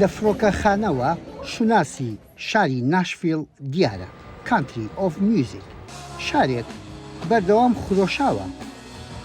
لە فڕۆکەخانەوە شوناسی شاری ناشڤیل دیارە کانتری ئۆف میوزیک شارێک بەردەوام خرۆشاوە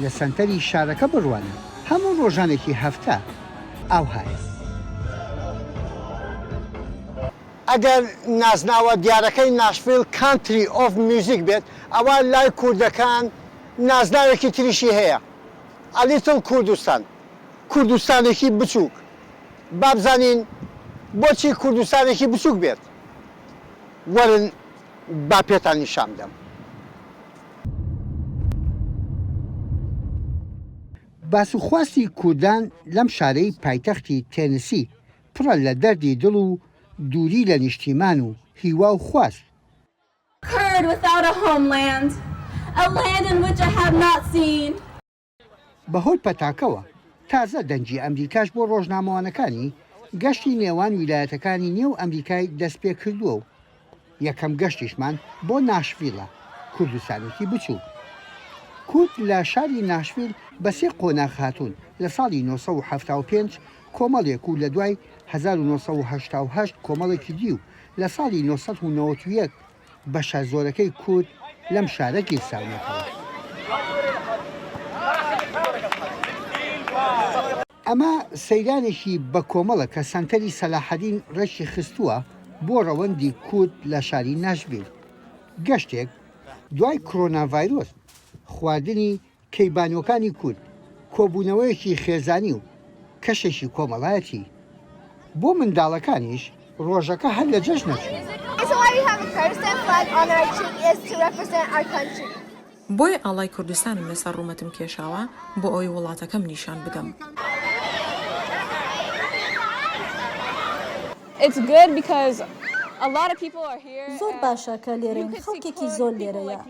لە سەنتەری شارەکە بڕوانە هەموو ڕۆژانێکی هەفتە ئاو هەیە. ئەگەر نازناوە دیارەکەی ناشڤیل کانتری ئۆف میوزیک بێت ئەوە لای کوردەکان نازناوێکی تریشی هەیە ئەلیتڵ کوردستان کوردستانێکی بچووک با بزانین بۆچی کوردستانێکی بچووک بێت وەرن با پێتان نیشان بدەم. باسوخواستی کوردان لەم شارەی پایتەختی تێنسی پڕە لە دەردی دڵ و دووری لە نیشتیمان و هیوا و خواست. Kurd without a homeland, a land in which I have not seen. بەهۆی پەتاکەوە تازە دەنجی ئەمریکاش بۆ ڕۆژنامەوانەکانی گەشتی نێوان ویلایەتەکانی نێو ئەمریکای دەست پێ کردووە و یەکەم گەشتیشمان بۆ ناشڤیلە کوردستانێکی بچوو. کورد لە شاری ناشڤیل بە سێ قۆناغ هاتوون لە ساڵی 1975 کۆمەڵێک و لە دوای 1970 کۆمەڵێکی دی و لە ساڵی 1991 بەشە زۆرەکەی کورد لەم شارە گیرساونەتەوە. ئەمە سەیرانێکی بە کۆمەڵە کە سەنتەری سەلاحەدین ڕێکی خستووە بۆ ڕەوەندی کورد لە شاری ناشڤیل. گەشتێک دوای کۆرۆناڤایرۆس خواردنی کەیبانوەکانی کورد کۆبوونەوەیەکی خێزانی و کەشێکی کۆمەڵایەتی بۆ منداڵەکانیش ڕۆژەکە هەر لە جەژنە چوو. بۆی ئاڵای کوردستانم لەسەر ڕوومەتم کێشاوە بۆ ئەوی وڵاتەکەم نیشان بدەم. زۆر باشە کە لێرەین خەڵکێکی زۆر لێرەیە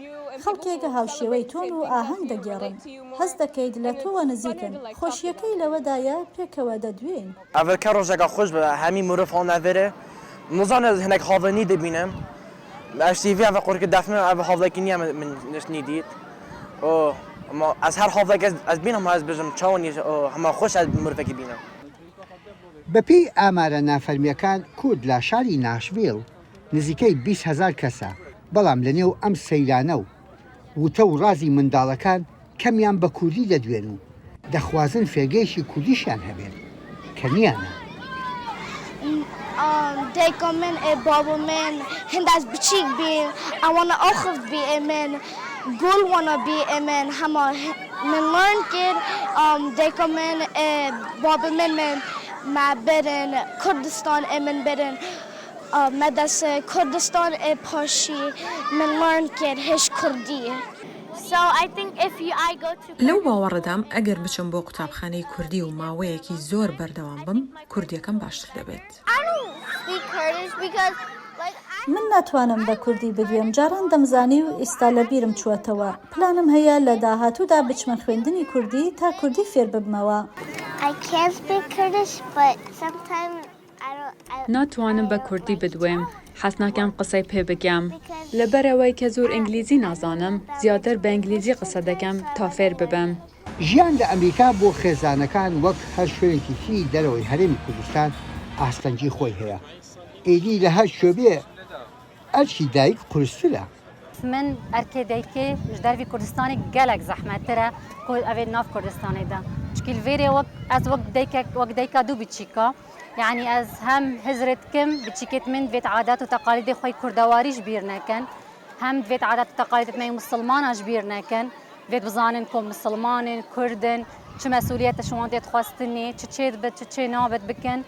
خەڵکێکە هاوشێوەی تۆن و ئاهەنگ دەگێڕن هەست دەکەیت لە تۆوە نزیکن خۆشیەکەی لەوەدایە پێکەوە دەدوێن ئەڤەکە ڕۆژێکە خۆش بە هەمی مرۆڤ هەڵناوێرە نزانە هەنێک هاوڵێنی دەبینم ئەشتیڤی ئەڤە قورکە دەفنە ئەڤە هاوڵێکی نییە من نشتنی دیت ئەس هەر هاوڵێک ئەس بینم ئەس بژم چاوەنی هەمە خۆش مرۆڤێکی بینم. بەپێی ئامارە نافەرمیەکان کورد لە شاری ناشڤیل نزیکەی 20,000 کەسە بەڵام لە نێو ئەم سەیرانە و وتە و ڕازی منداڵەکان کەمیان بە کوردی دەدوێن و دەخوازن فێرگەیشی کوردیشیان هەبێت کە نیانە. دایکە من بابا من هەنداز بچیک بێ ئەوانە ئاخفت بێ من گوڵ وانە بێ من هەمە من learn کرد دایکە من بابا من ما برن کردستان من برن مدرسه کردستان پاشی من learn کرد هیچ کردیه. لەو باوەڕەدام ئەگەر بچم بۆ قوتابخانەی کوردی و ماوەیەکی زۆر بەردەوام بم کوردیەکەم باشتر دەبێت. من ناتوانم بە کوردی بگوێم جاران دەمزانی و ئێستا لە بیرم چووەتەوە پلانم هەیە لە داهاتوودا بچمە خوێندنی کوردی تا کوردی فێر ببمەوە. ناتوانم بە کوردی بدوێم حەز ناکەم قسەی پێ بگەم لەبەرەوەی کە زۆر ئینگلیزی نازانم زیاتر بە ئینگلیزی قسە دەکەم تا فێر ببم. ژیان لە ئەمریکا بۆ خێزانەکان وەک هەر شوێنێکی تری دەرەوەی هەرێمی کوردستان ئاستەنجی خۆی هەیە. ئێدی لە هەر شوێبێ ئەرکی دایک قورسترە. من ئەرکێ دایکێ ji dervî Kurdistanê gelek zehmettir e ku evê nav Kurdistanê de çikî li vêrê ez wek dayka dû biçîka yani ez hem hizrê dikim biçîkên min divê adet û teqalîdê xwe kurdewarî ji bîr nekin hem divê adet û teqalîdê me musilmanan ji bîr nekin divê bizanin ku musilmanên Kurdin çi mesuliyete ji wan tê dixwestinê çi çê dibit çi çê nabit bikin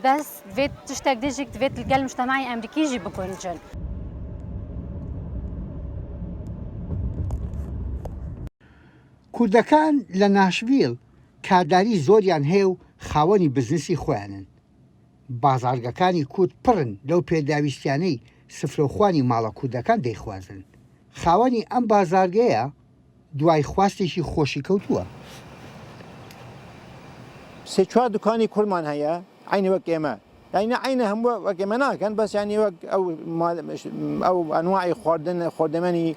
bes divê tiştek dijîk divê li gel mujtemacê Emerîkî jî biguncin. کوردەکان لە ناشڤیل کارداری زۆریان هەیە و خاوەنی بزنسی خۆیانن. بازارگەکانی کورد پڕن لەو پێداویستیانەی سفرەوخوانی ماڵە کوردەکان دەیخوازن. خاوەنی ئەم بازارگەیە دوای خواستێکی خۆشی کەوتووە. سێ چوار دوکانی کوردمان هەیە عینی وەک ئێمە یعنی عینە هەموو وەک ئێمە ناکەن بەس ینی وەک ئەو ئەنواعی خواردەمەنی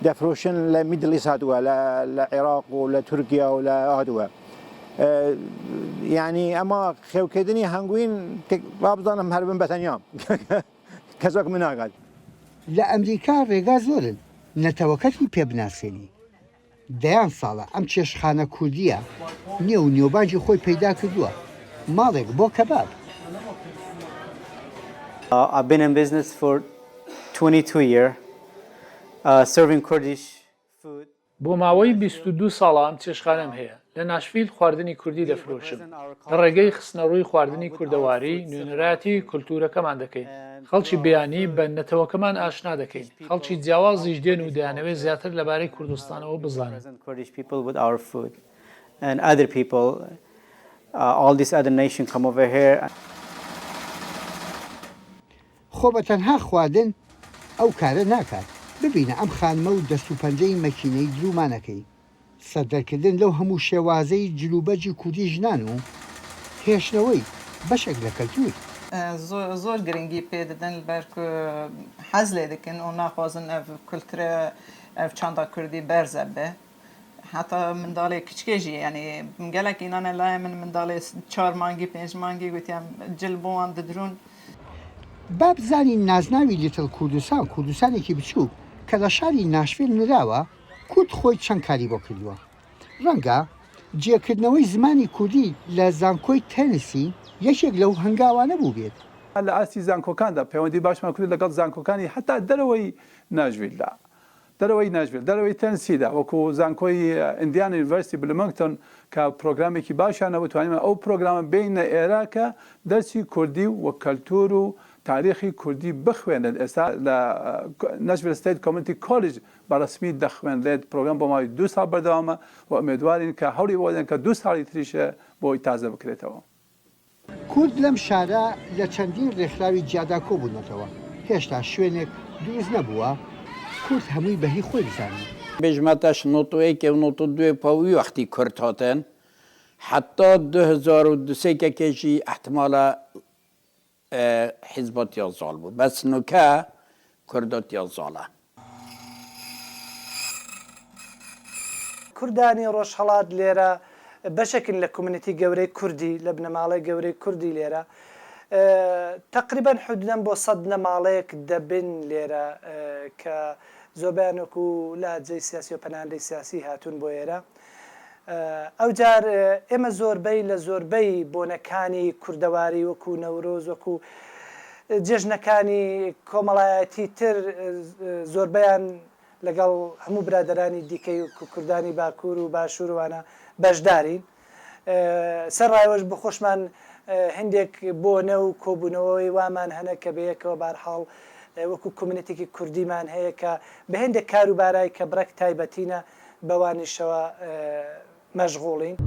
دەفرۆشن لە میدڵ ئیست هاتووە لە عێراق و لە تورکیا و لە هاتووە یعنی ئەمە خێوکردنی هەنگوین وا بزانم هەر بن بەتەنیام کەسێک من ناگات. لە ئەمریکا ڕێگا زۆرن نەتەوەکەتی پێبناسێنی. دەیان ساڵە ئەم چێشخانە کوردیە نێو نێوبانجی خۆی پەیدا کردووە ماڵێک بۆ کەباب. I've been in business for 22 years, serving Kurdish food. بۆ ماوەی 22 ساڵان چێشخانەم هەیە لە ناشڤیل خواردنی کوردی دەفرۆشم لە ڕێگەی خستنەڕووی خواردنی کوردەواری نوێنەراتی کولتورەکەمان دەکەین خەڵکی بەیانی بە نەتەوەکەمان ئاشنا دەکەین خەڵکی جیاوازیش دێن و دەیانەوێت زیاتر لەبارەی کوردستانەوە بزانن. And other people, all these other nations come over here. خۆ بە تەنها خواردن ئەو کارە ناکات. ببینە ئەم خانمە و دەست و پەنجەی مەکینەی درومانەکەی سەردەرکردن لەو هەموو شێوازەی جلوبەرجی کوردی ژنان و هێشتنەوەی بەشێک لە کەلتور. زۆر گرنگی پێ دەدەن بەرکو حەز لێ دەکەن و ناخوازن ئەو کولتورە ئەو چاندا کوردی بەرزە بێ حتا منداڵێ کچکێژی یعنی گەلێک ئینانە لایە من منداڵێ 4 مانگی 5 مانگی گوتیان جل بۆوان دەدرون. با بزانین نازناوی لیتل کوردستان کوردستانێکی بچووک کە لە شاری ناشڤیل نراوە کورد خۆی چەند کاری بۆ کردووە. ڕەنگە جێکردنەوەی زمانی کوردی لە زانکۆی تەنسی یەکێک لەو هەنگاوانە بوو بێت. لە ئاستی زانکۆکاندا پەیوەندی باشمان کرد لەگەڵ زانکۆکانی هەتا دەرەوەی ناشڤیلدا دەرەوەی تەنسیدا وەکو زانکۆی ئیندیان یونیڤەرسیتی بلمەنگتۆن کە پرۆگرامێکی باشیانە بتوانین ئەو پرۆگرامە بینە ئێرە کە دەرسی کوردی و کەلتور و تاریخی کوردی بخوێنن. ئێستا لە ناشڤیل ستیت کۆمیونیتی کۆلیج بەڕسمی دەخوێنرێت پرۆگرام بۆ ماوەی 2 ساڵ بەردەوامە و ئومێدوارین کە هەوڵی بۆ بدەن کە 2 ساڵی تریشە بۆی تازە بکرێتەوە. کورد لەم شارە لە چەندین ڕێکخراوی جیادا کۆبوونەتەوە هێشتا شوێنێک دروست نەبووە کورد هەمووی بەهی خۆی بزانین. بێژمەتەش نۆتۆیەکێ و نۆتۆ دوێ پاوی وەختی کورد هاتن حتا 2002 احتمالە حیزبەت یازاڵ بوو بەس نوکە کوردەت یازاڵە. کوردانی ڕۆژهەڵات لێرە بەشێکن لە کۆمیونیتی گەورەی کوردی لە بنەماڵەی گەورەی کوردی لێرە تقریبا حدودەن بۆ 100 نەماڵەیەک دەبن لێرە کە زۆربیانوەکو لاجەی سیاسی و پەناندەی سیاسی هاتوون بۆ ئێرە. ئەو جار ئێمە زۆربەی لە زۆربەی بۆنەکانی کوردەواری وەکو نەورۆز وەکو جێژنەکانی کۆمەڵایەتی تر زۆربیان لەگەڵ هەموو برادەرانی دیکەی و کوردانی باکوور و باشووروانە بەشدارین. سەرڕایوەش بە خۆشمان هەندێک بۆنە و کۆبوونەوەی وامان هەنە کە بەیەکەوە بارحاڵ وەکو کۆمیونیتێکی کوردیمان هەیە کە بە هەندێک کاروبارای کە بڕێک تایبەتینە بەوانیشەوە مەشغوڵین.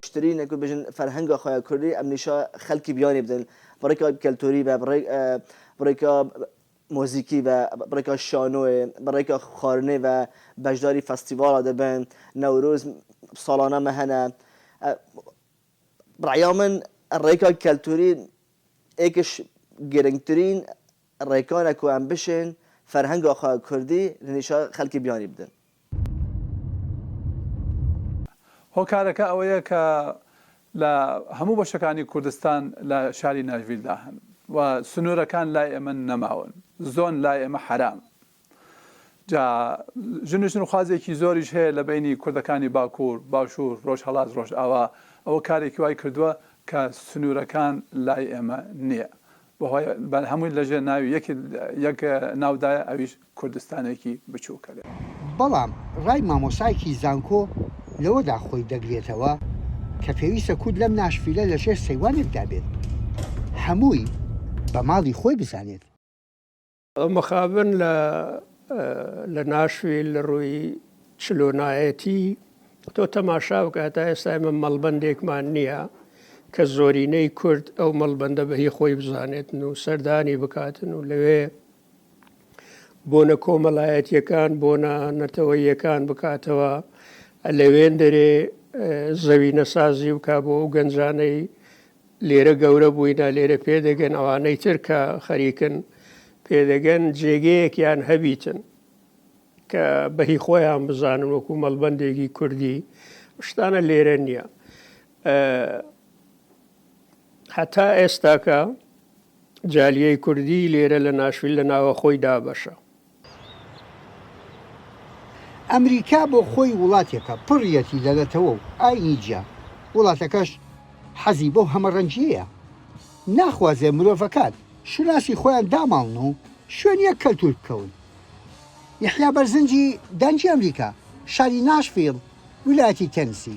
شترینێک بژن فەرهەنگە خۆیان کوردی ئەم نیشە خەڵکی بیانی بدەن بڕێکا کەلتوری بە بڕێکا مۆزیکی بە بڕێکا شانۆێ بڕێکا خواردنێ بە بەشداری فەستیڤاڵە دەبن نەورۆز ساڵانە هەنە بڕعیا من ڕێکا کەلتوری ئێکش گرنگترین ڕێکانە کو ئەم بشن فەرهەنگە خۆیان کوردی نیشە خەڵکی بیانی بدەن. هۆکارەکە ئەوەیە کە لە هەموو بەشەکانی کوردستان لە شاری ناشڤیلدا هەن و سنوورەکان لای ئێمە نەماون زۆن لای ئێمە حرام جا ژن و خوازێکی زۆریش هەیە لە بینی کوردەکانی باکوور باشوور ڕۆژهەڵات ڕۆژئاوا ئەوە کارێکی وای کردووە کە سنوورەکان لای ئێمە نییە بە هەمووی لەژێر ناوی یەک ناودایە ئەویش کوردستانێکی بچووکە. بەڵام ڕای مامۆسایکی زانکۆ لەوەدا خۆی دەگرێتەوە کە پێویستە کورد لەم ناشڤیلە لەژێر سەیوانێکدا بێت هەمووی بە ماڵی خۆی بزانێت. مخابن لە ناشڤیل لە ڕووی چلۆنایەتی تۆ تەماشا بکە تا ئێستا ئێمە مەڵبەندێکمان نییە کە زۆرینەی کورد ئەو مەڵبەندە بەهی خۆی بزانێتن و سەردانی بکاتن و لەوێ بۆنە کۆمەڵایەتیەکان بۆنە نەتەوەییەکان بکاتەوە لەوێن دەرێ زەوینە سازی وکا بۆ ئەو گەنجانەی لێرە گەورە بووینە لێرە پێدەگەن ئەوانەی تر کە خەریکن پێدەگەن جێگەیەکیان هەبیتن کە بەهی خۆیان بزانن وەکو مەڵبەندێکی کوردی شتانە لێرە نییە. هەتا ئێستاکە جالیەی کوردی لێرە لە ناشویل لە ناوە خۆی دابەشە. ئەمریکا بۆ خۆی وڵاتێکە پڕیەتی لەدەتەوە و ئاینیجا وڵاتەکەش حەزی بۆ هەمەڕەنجیەیە ناخوازێ مرۆڤەکان شناسی خۆیان داماڵن و شوێنیە کەلتور بکەون. یحیا بەرزنجی دانجی ئەمریکا شاری ناشڤیل ویلایەتی تەنسی